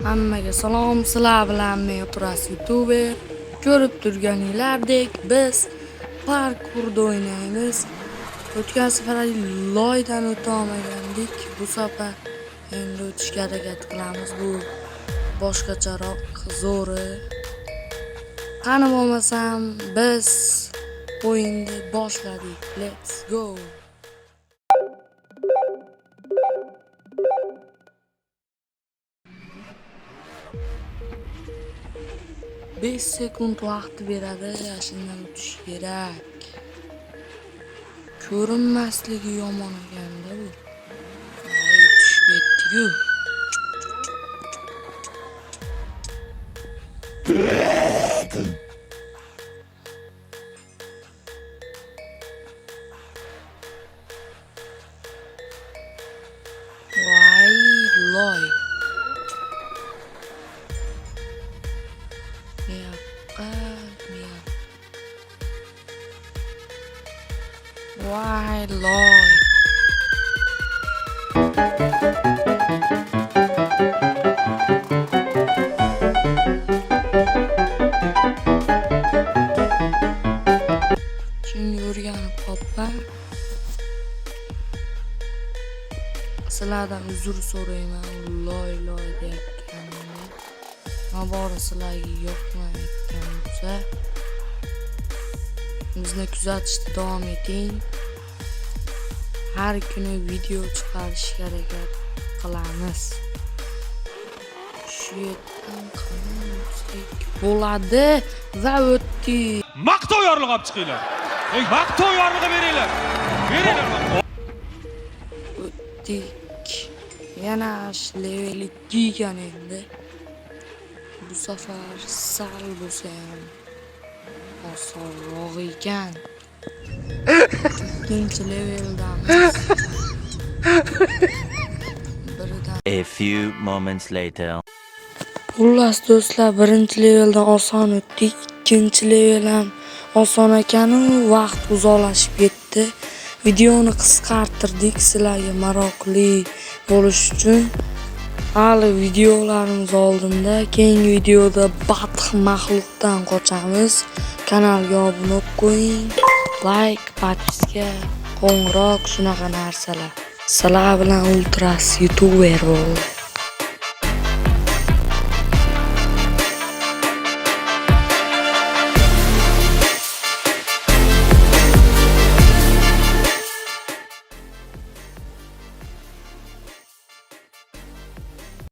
Hammaga salom, sizlar bilan men Turas YouTuber. Ko'rib turganinglardek biz parkurda o'ynaymiz. O'tgan safar loydan o'ta olmagandik. Bu safar endi o'tishga harakat qilamiz. Bu boshqacharoq zo'ri. Qani bo'lmasam biz o'yinni boshladik. Let's go. 5 sekund vaqt beradi, shundan o'tish kerak. Ko'rinmasligi yomon ekanda bu. Tushib ketdi-ku. Voy, loy. Why Lloyd? Şimdi o'rganib qolibman. Sizlardan uzr so'rayman. Loy deyotganimni. Mabora sizlarga yoqmayotgan bo'lsa, bizni kuzatishda davom eting. Har kuni video chiqarishga harakat qilamiz. Shu yerdan qanday bo'ladi va o'tdi. Maqtov yorlig'i olib chiqinglar. Maqtov yorlig'i beringlar. O'tdik. Yana level 2 ekan endi. Bu safar sal bo'lsa ham osonroq ekan. Ikkinchi leveldamiz. A few moments later. Xullas do'stlar, birinchi leveldan oson o'tdik. Ikkinchi level ham oson ekan-u, vaqt uzoqlashib ketdi. Videoni qisqartirdik sizlarga maroqli bo'lish uchun. Hali videolarimiz oldinda, keyingi videoda batx maxluqdan qochamiz. Kanalga obuna bo'lib qo'ying. Like, podpiska, qo'ng'iroq shunaqa narsalar. Sizlar bilan Ultras YouTuber bo'ldi.